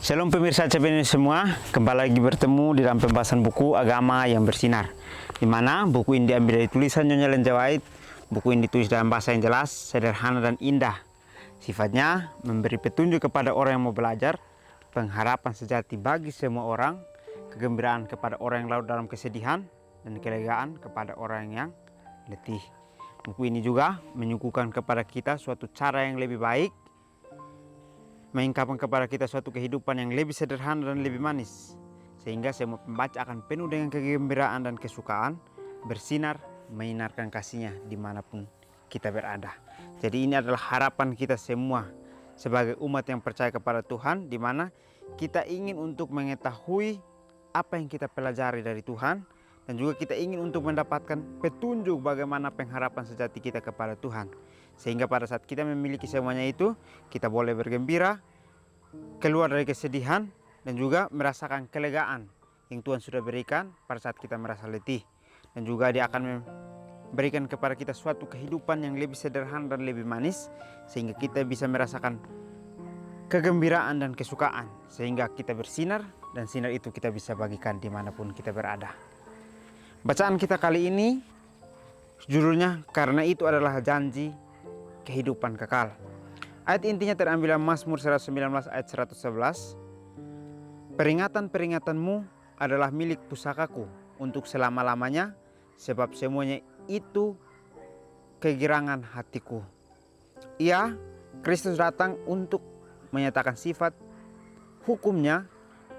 Shalom pemirsa CPN semua, kembali lagi bertemu di dalam pembahasan buku Agama yang Bersinar, di mana buku ini diambil dari tulisan Nyonya Ellen G. White. Buku ini ditulis dalam bahasa yang jelas, sederhana dan indah. Sifatnya memberi petunjuk kepada orang yang mau belajar, pengharapan sejati bagi semua orang, kegembiraan kepada orang yang larut dalam kesedihan, dan kelegaan kepada orang yang letih. Buku ini juga menyuguhkan kepada kita suatu cara yang lebih baik, mengungkapkan kepada kita suatu kehidupan yang lebih sederhana dan lebih manis, sehingga semua pembaca akan penuh dengan kegembiraan dan kesukaan, bersinar, menyinarkan kasihnya dimanapun kita berada. Jadi ini adalah harapan kita semua sebagai umat yang percaya kepada Tuhan, di mana kita ingin untuk mengetahui apa yang kita pelajari dari Tuhan, dan juga kita ingin untuk mendapatkan petunjuk bagaimana pengharapan sejati kita kepada Tuhan. Sehingga pada saat kita memiliki semuanya itu, kita boleh bergembira, keluar dari kesedihan, dan juga merasakan kelegaan yang Tuhan sudah berikan pada saat kita merasa letih. Dan juga Dia akan memberikan kepada kita suatu kehidupan yang lebih sederhana dan lebih manis, sehingga kita bisa merasakan kegembiraan dan kesukaan, sehingga kita bersinar, dan sinar itu kita bisa bagikan dimanapun kita berada. Bacaan kita kali ini judulnya, karena itu adalah janji kehidupan kekal. Ayat intinya terambil dalam Mazmur 119 ayat 111. Peringatan-peringatanmu adalah milik pusakaku untuk selama-lamanya, sebab semuanya itu kegirangan hatiku. Ia, Kristus datang untuk menyatakan sifat hukumnya,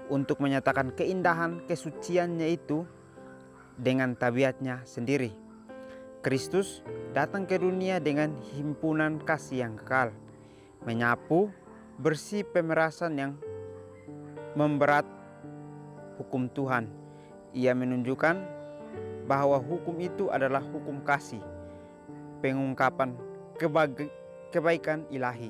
untuk menyatakan keindahan kesuciannya itu dengan tabiatnya sendiri. Kristus datang ke dunia dengan himpunan kasih yang kekal, menyapu bersih pemerasan yang memberat hukum Tuhan. Ia menunjukkan bahwa hukum itu adalah hukum kasih, pengungkapan kebaikan ilahi.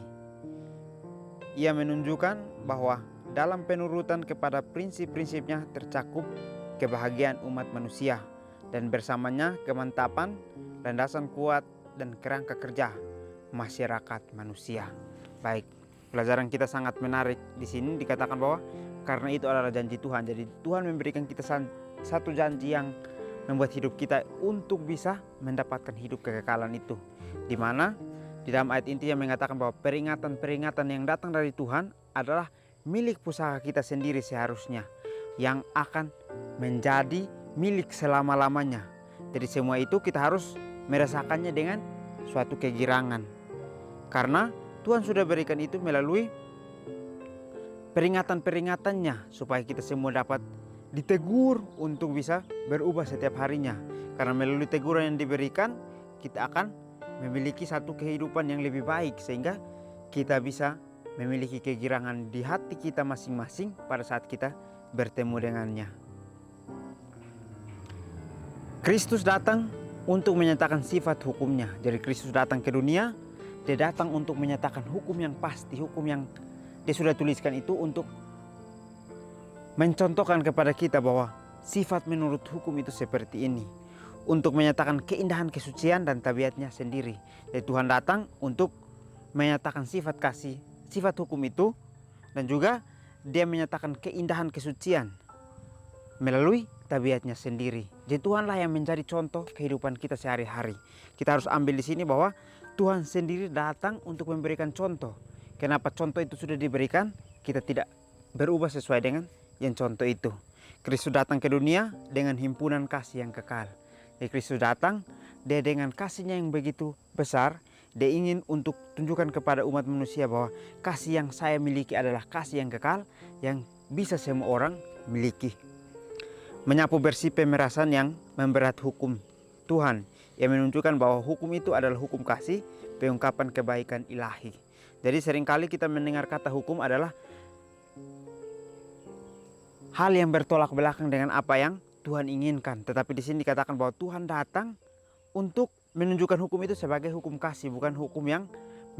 Ia menunjukkan bahwa dalam penurutan kepada prinsip-prinsipnya tercakup kebahagiaan umat manusia, dan bersamanya kemantapan, landasan kuat, dan kerangka kerja masyarakat manusia. Baik, pelajaran kita sangat menarik. Di sini dikatakan bahwa karena itu adalah janji Tuhan. Jadi Tuhan memberikan kita satu janji yang membuat hidup kita untuk bisa mendapatkan hidup kekekalan itu, di mana di dalam ayat inti yang mengatakan bahwa peringatan-peringatan yang datang dari Tuhan adalah milik pusaka kita sendiri seharusnya, yang akan menjadi milik selama-lamanya. Jadi semua itu kita harus merasakannya dengan suatu kegirangan, karena Tuhan sudah berikan itu melalui peringatan-peringatannya, supaya kita semua dapat ditegur untuk bisa berubah setiap harinya. Karena melalui teguran yang diberikan, kita akan memiliki satu kehidupan yang lebih baik, sehingga kita bisa memiliki kegirangan di hati kita masing-masing pada saat kita bertemu dengannya. Kristus datang untuk menyatakan sifat hukumnya. Jadi Kristus datang ke dunia, Dia datang untuk menyatakan hukum yang pasti, hukum yang Dia sudah tuliskan itu, untuk mencontohkan kepada kita bahwa sifat menurut hukum itu seperti ini, untuk menyatakan keindahan kesucian dan tabiatnya sendiri. Jadi Tuhan datang untuk menyatakan sifat kasih, sifat hukum itu, dan juga Dia menyatakan keindahan kesucian melalui tabiatnya sendiri. Jadi Tuhanlah yang menjadi contoh kehidupan kita sehari-hari. Kita harus ambil di sini bahwa Tuhan sendiri datang untuk memberikan contoh. Kenapa contoh itu sudah diberikan? Kita tidak berubah sesuai dengan yang contoh itu. Kristus datang ke dunia dengan himpunan kasih yang kekal. Jadi Kristus datang, Dia dengan kasihnya yang begitu besar, Dia ingin untuk tunjukkan kepada umat manusia bahwa kasih yang saya miliki adalah kasih yang kekal, yang bisa semua orang miliki. Menyapu bersih pemerasan yang memberat hukum Tuhan. Ia menunjukkan bahwa hukum itu adalah hukum kasih, pengungkapan kebaikan ilahi. Jadi seringkali kita mendengar kata hukum adalah hal yang bertolak belakang dengan apa yang Tuhan inginkan. Tetapi di sini dikatakan bahwa Tuhan datang untuk menunjukkan hukum itu sebagai hukum kasih, bukan hukum yang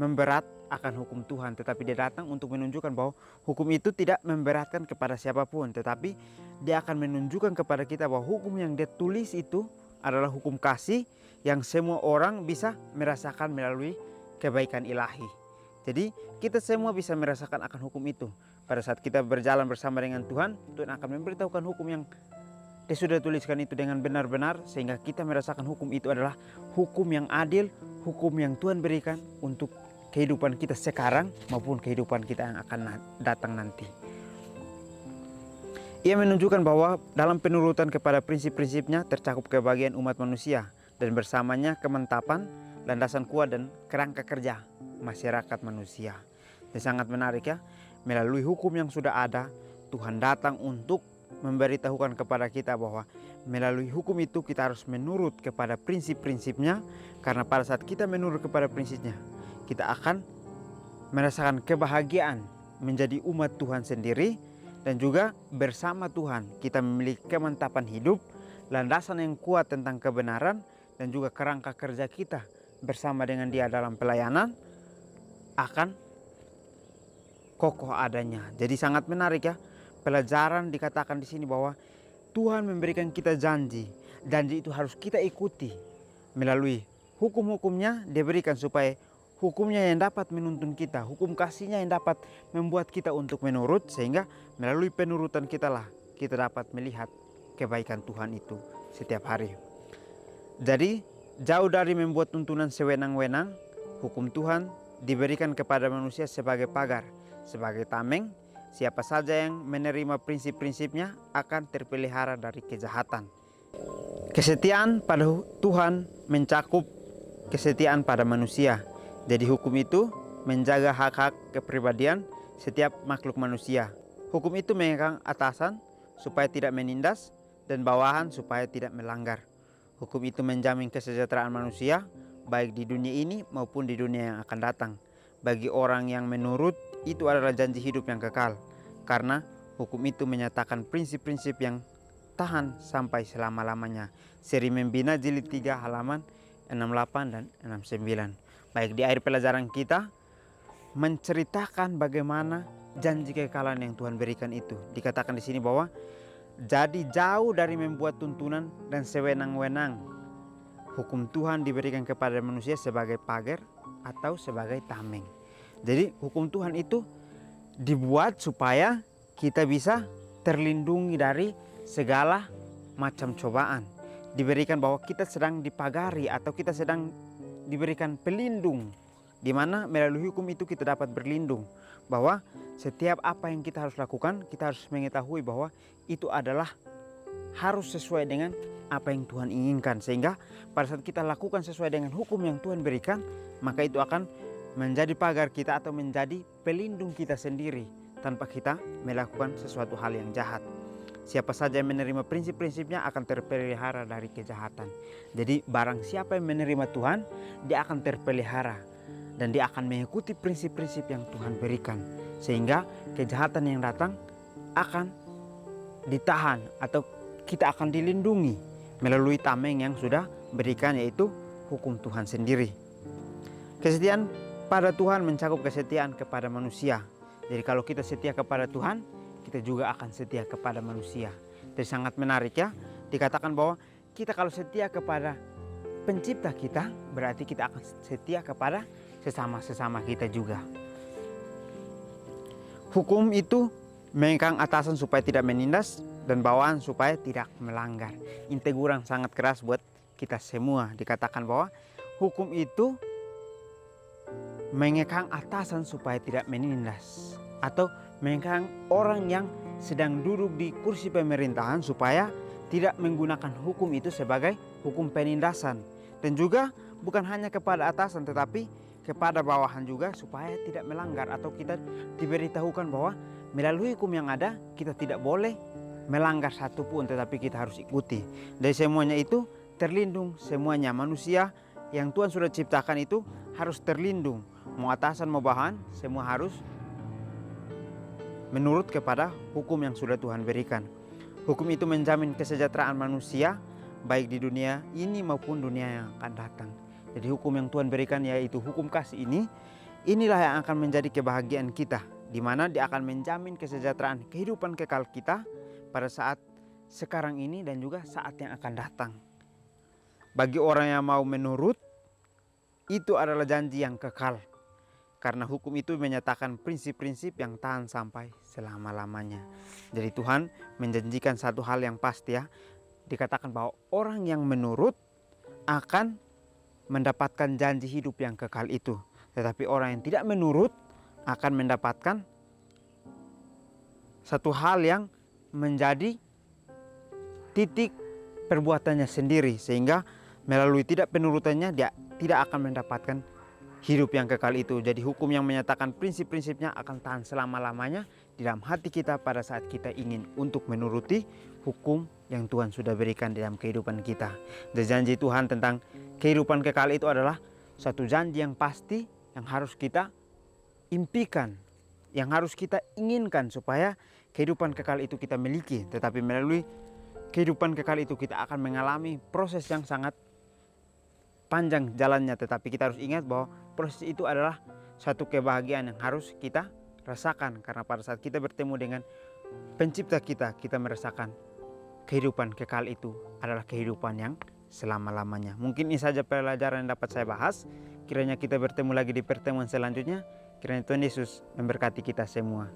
memberat akan hukum Tuhan. Tetapi Dia datang untuk menunjukkan bahwa hukum itu tidak memberatkan kepada siapapun, tetapi Dia akan menunjukkan kepada kita bahwa hukum yang Dia tulis itu adalah hukum kasih yang semua orang bisa merasakan melalui kebaikan ilahi. Jadi kita semua bisa merasakan akan hukum itu. pada saat kita berjalan bersama dengan Tuhan, Tuhan akan memberitahukan hukum yang Dia sudah tuliskan itu dengan benar-benar, sehingga kita merasakan hukum itu adalah hukum yang adil, hukum yang Tuhan berikan untuk kehidupan kita sekarang maupun kehidupan kita yang akan datang nanti. Ia menunjukkan bahwa dalam penurutan kepada prinsip-prinsipnya tercakup kebahagiaan umat manusia, dan bersamanya kemantapan, landasan kuat dan kerangka kerja masyarakat manusia. Ini sangat menarik ya, melalui hukum yang sudah ada, Tuhan datang untuk memberitahukan kepada kita bahwa melalui hukum itu kita harus menurut kepada prinsip-prinsipnya, karena pada saat kita menurut kepada prinsipnya, kita akan merasakan kebahagiaan menjadi umat Tuhan sendiri, dan juga bersama Tuhan kita memiliki kemantapan hidup, landasan yang kuat tentang kebenaran, dan juga kerangka kerja kita bersama dengan Dia dalam pelayanan akan kokoh adanya. Jadi sangat menarik ya, pelajaran dikatakan di sini bahwa Tuhan memberikan kita janji itu harus kita ikuti. Melalui hukum-hukumnya Dia berikan supaya hukumnya yang dapat menuntun kita, hukum kasihnya yang dapat membuat kita untuk menurut, sehingga melalui penurutan kita lah kita dapat melihat kebaikan Tuhan itu setiap hari. Jadi jauh dari membuat tuntunan sewenang-wenang, hukum Tuhan diberikan kepada manusia sebagai pagar, sebagai tameng. Siapa saja yang menerima prinsip-prinsipnya akan terpelihara dari kejahatan. Kesetiaan pada Tuhan mencakup kesetiaan pada manusia. Jadi hukum itu menjaga hak-hak kepribadian setiap makhluk manusia. Hukum itu mengekang atasan supaya tidak menindas dan bawahan supaya tidak melanggar. Hukum itu menjamin kesejahteraan manusia baik di dunia ini maupun di dunia yang akan datang. Bagi orang yang menurut, itu adalah janji hidup yang kekal, karena hukum itu menyatakan prinsip-prinsip yang tahan sampai selama-lamanya. Seri Membina jilid 3 halaman 68 dan 69. Baik, di akhir pelajaran kita menceritakan bagaimana janji kekekalan yang Tuhan berikan itu. Dikatakan di sini bahwa jadi jauh dari membuat tuntunan dan sewenang-wenang, hukum Tuhan diberikan kepada manusia sebagai pagar atau sebagai tameng. Jadi hukum Tuhan itu dibuat supaya kita bisa terlindungi dari segala macam cobaan. Diberikan bahwa kita sedang dipagari atau kita sedang diberikan pelindung, di mana melalui hukum itu kita dapat berlindung, bahwa setiap apa yang kita harus lakukan, kita harus mengetahui bahwa itu adalah harus sesuai dengan apa yang Tuhan inginkan, sehingga pada saat kita lakukan sesuai dengan hukum yang Tuhan berikan, maka itu akan menjadi pagar kita atau menjadi pelindung kita sendiri tanpa kita melakukan sesuatu hal yang jahat. Siapa saja yang menerima prinsip-prinsipnya akan terpelihara dari kejahatan. Jadi barang siapa yang menerima Tuhan, dia akan terpelihara dan dia akan mengikuti prinsip-prinsip yang Tuhan berikan, sehingga kejahatan yang datang akan ditahan atau kita akan dilindungi melalui tameng yang sudah berikan, yaitu hukum Tuhan sendiri. Kesetiaan pada Tuhan mencakup kesetiaan kepada manusia. Jadi kalau kita setia kepada Tuhan, kita juga akan setia kepada manusia. Jadi sangat menarik ya, dikatakan bahwa kita kalau setia kepada pencipta kita, berarti kita akan setia kepada sesama-sesama kita juga. Hukum itu mengekang atasan supaya tidak menindas dan bawahan supaya tidak melanggar. Ini teguran sangat keras buat kita semua. Dikatakan bahwa hukum itu mengekang atasan supaya tidak menindas, atau mengekang orang yang sedang duduk di kursi pemerintahan supaya tidak menggunakan hukum itu sebagai hukum penindasan. Dan juga bukan hanya kepada atasan tetapi kepada bawahan juga, supaya tidak melanggar, atau kita diberitahukan bahwa melalui hukum yang ada kita tidak boleh melanggar satupun, tetapi kita harus ikuti. Dari semuanya itu terlindung, semuanya manusia yang Tuhan sudah ciptakan itu harus terlindung. Mau atasan mau bawahan, semua harus menurut kepada hukum yang sudah Tuhan berikan. Hukum itu menjamin kesejahteraan manusia baik di dunia ini maupun dunia yang akan datang. Jadi hukum yang Tuhan berikan, yaitu hukum kasih ini, inilah yang akan menjadi kebahagiaan kita, di mana dia akan menjamin kesejahteraan kehidupan kekal kita pada saat sekarang ini dan juga saat yang akan datang. Bagi orang yang mau menurut, itu adalah janji yang kekal. Karena hukum itu menyatakan prinsip-prinsip yang tahan sampai selama-lamanya. Jadi Tuhan menjanjikan satu hal yang pasti ya. Dikatakan bahwa orang yang menurut akan mendapatkan janji hidup yang kekal itu. Tetapi orang yang tidak menurut akan mendapatkan satu hal yang menjadi titik perbuatannya sendiri. Sehingga melalui tidak penurutannya dia tidak akan mendapatkan hidup yang kekal itu. Jadi hukum yang menyatakan prinsip-prinsipnya akan tahan selama-lamanya di dalam hati kita pada saat kita ingin untuk menuruti hukum yang Tuhan sudah berikan dalam kehidupan kita. Dan janji Tuhan tentang kehidupan kekal itu adalah satu janji yang pasti yang harus kita impikan, yang harus kita inginkan supaya kehidupan kekal itu kita miliki. Tetapi melalui kehidupan kekal itu kita akan mengalami proses yang sangat panjang jalannya, tetapi kita harus ingat bahwa proses itu adalah satu kebahagiaan yang harus kita rasakan. Karena pada saat kita bertemu dengan pencipta kita, kita merasakan kehidupan kekal itu adalah kehidupan yang selama-lamanya. Mungkin ini saja pelajaran yang dapat saya bahas. Kiranya kita bertemu lagi di pertemuan selanjutnya. Kiranya Tuhan Yesus memberkati kita semua.